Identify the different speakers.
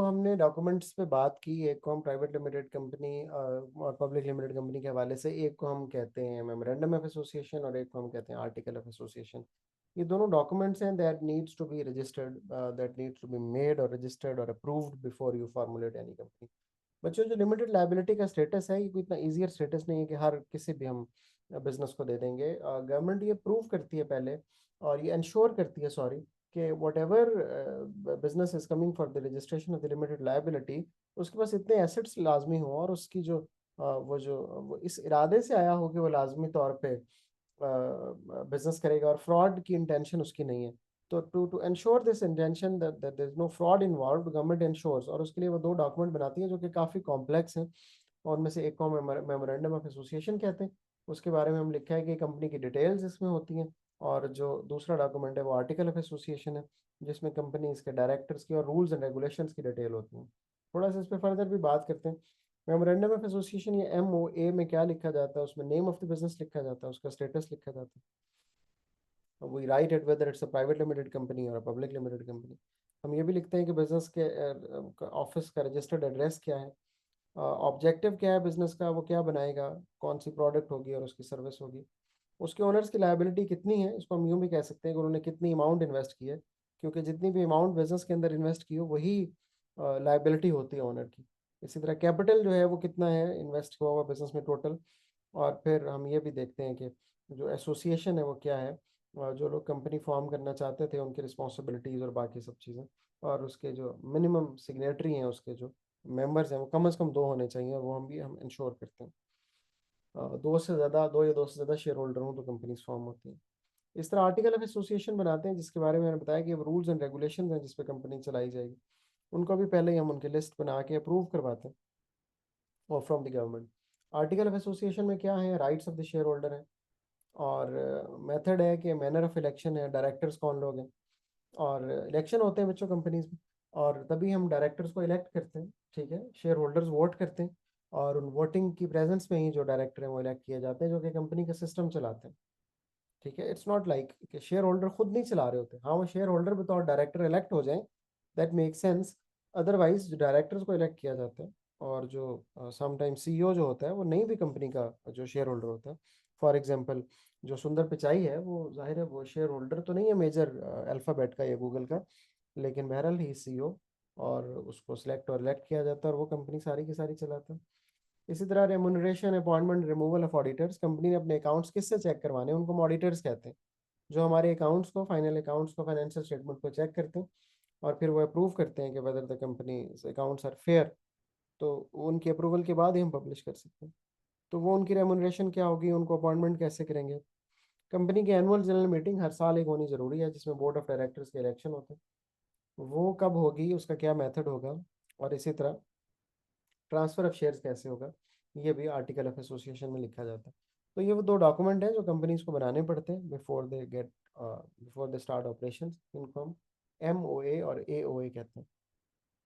Speaker 1: हमने डॉक्यूमेंट्स पे बात की, एक को हम प्राइवेट लिमिटेड कंपनी और पब्लिक लिमिटेड कंपनी के हवाले से, एक को हम कहते हैं मेमोरेंडम ऑफ एसोसिएशन और एक को हम कहते हैं आर्टिकल ऑफ एसोसिएशन। ये दोनों डॉक्यूमेंट्स हैं that needs to be registered, that needs to be made और रजिस्टर्ड और approved before you formulate any company. बच्चों, जो लिमिटेड लाइबिलिटी का स्टेटस है, ये कोई इतना ईजियर स्टेटस नहीं है कि हर किसी भी हम बिजनेस को दे देंगे। गवर्नमेंट ये प्रूव करती है पहले, और ये इंश्योर करती है, सॉरी, कि what ever business is coming for the registration of the limited liability, उसके पास इतने एसेट्स लाजमी हों, और उसकी जो वो इस इरादे से आया हो कि वो लाजमी तौर पे बिजनेस करेगा, और फ्रॉड की इंटेंशन उसकी नहीं है। तो to ensure this intention that there is no fraud involve, government ensures, और उसके लिए वो दो डॉक्यूमेंट बनाती है जो कि काफ़ी कॉम्प्लेक्स हैं। और उनमें से एक को मेमोरेंडम ऑफ एसोसिएशन कहते हैं। उसके बारे में हम लिखा है कि कंपनी की डिटेल्स इसमें होती हैं। और जो दूसरा डॉक्यूमेंट है वो आर्टिकल ऑफ एसोसिएशन है, जिसमें कंपनी के डायरेक्टर्स की और रूल्स एंड रेगुलेशंस की डिटेल होती है। थोड़ा सा इस पर फर्दर भी बात करते हैं। मेमोरेंडम ऑफ एसोसिएशन या MOA में क्या लिखा जाता है? उसमें नेम ऑफ द बिजनेस लिखा जाता है, उसका स्टेटस लिखा जाता है, we write it whether it's a private limited company और अ पब्लिक लिमिटेड कंपनी। हम ये भी लिखते हैं कि बिजनेस के ऑफिस का रजिस्टर्ड एड्रेस क्या है, ऑब्जेक्टिव क्या है बिजनेस का, वो क्या बनाएगा, कौन सी प्रोडक्ट होगी और उसकी सर्विस होगी, उसके ओनर्स की लायबिलिटी कितनी है। इसको हम यूँ भी कह सकते हैं कि उन्होंने कितनी अमाउंट इन्वेस्ट की है, क्योंकि जितनी भी अमाउंट बिजनेस के अंदर इन्वेस्ट की हो वही लायबिलिटी होती है ओनर की। इसी तरह कैपिटल जो है वो कितना है इन्वेस्ट हुआ हुआ बिजनेस में टोटल। और फिर हम ये भी देखते हैं कि जो एसोसिएशन है वो क्या है, जो लोग कंपनी फॉर्म करना चाहते थे उनकी रिस्पॉन्सिबिलिटीज़ और बाकी सब चीज़ें, और उसके जो मिनिमम सिग्नेटरी हैं, उसके जो मेंबर्स हैं वो कम से कम दो होने चाहिए, और वो हम इंश्योर करते हैं। दो से ज़्यादा, दो या दो से ज़्यादा शेयर होल्डर हों तो कंपनीज फॉर्म होती हैं। इस तरह आर्टिकल ऑफ एसोसिएशन बनाते हैं, जिसके बारे में मैंने बताया कि रूल्स एंड रेगुलेशन हैं जिस पे कंपनी चलाई जाएगी। उनको भी पहले ही हम उनकी लिस्ट बना के अप्रूव करवाते हैं और from the government. Article of association में क्या है, rights of the share holder है, और मेथड है कि मैनर ऑफ इलेक्शन है, डायरेक्टर्स कौन लोग हैं, और इलेक्शन होते हैं बच्चों कंपनीज में, और तभी हम डायरेक्टर्स को इलेक्ट करते हैं। ठीक है, शेयर होल्डर्स वोट करते हैं, और उन वोटिंग की प्रेजेंस में ही जो डायरेक्टर हैं वो इलेक्ट किए जाते हैं, जो कि कंपनी का सिस्टम चलाते हैं। ठीक है, इट्स नॉट लाइक कि शेयर होल्डर खुद नहीं चला रहे होते। हाँ, वो शेयर होल्डर बतौर डायरेक्टर इलेक्ट हो जाएं, that make sense. Otherwise directors को इलेक्ट किया जाता है, और जो समटाइम CEO जो होता है वो नहीं भी कंपनी का जो शेयर होल्डर होता है। फॉर एग्जांपल, जो सुंदर पिचाई है, वो जाहिर है वो शेयर होल्डर तो नहीं है मेजर अल्फ़ाबेट का या गूगल का, लेकिन बहरहाल ही CEO, और उसको सिलेक्ट और इलेक्ट किया जाता है, और वो कंपनी सारी की सारी चलाता है। इसी तरह remuneration, appointment, removal of auditors, company ने अपने अकाउंट्स किससे चेक करवाने हैं? उनको हम ऑडिटर्स कहते हैं, जो हमारे अकाउंट्स को, फाइनल अकाउंट्स को, फाइनेंशियल स्टेटमेंट को चेक करते हैं, और फिर वो अप्रूव करते हैं कि whether the company accounts are fair. तो उनकी अप्रूवल के बाद ही हम पब्लिश कर सकते हैं। तो वो उनकी रेमुनरेशन क्या होगी, उनको अपॉइंटमेंट कैसे करेंगे? कंपनी की एनुअल जनरल मीटिंग हर साल एक होनी जरूरी है, जिसमें बोर्ड ऑफ डायरेक्टर्स के इलेक्शन होते हैं। वो कब होगी, उसका क्या मेथड होगा, और इसी तरह ट्रांसफर ऑफ शेयर्स कैसे होगा, ये भी आर्टिकल ऑफ एसोसिएशन में लिखा जाता है। तो ये वो दो डॉक्यूमेंट हैं जो कंपनीज को बनाने पड़ते हैं बिफोर दे स्टार्ट ऑपरेशन। इनको हम MOA और AOA कहते हैं।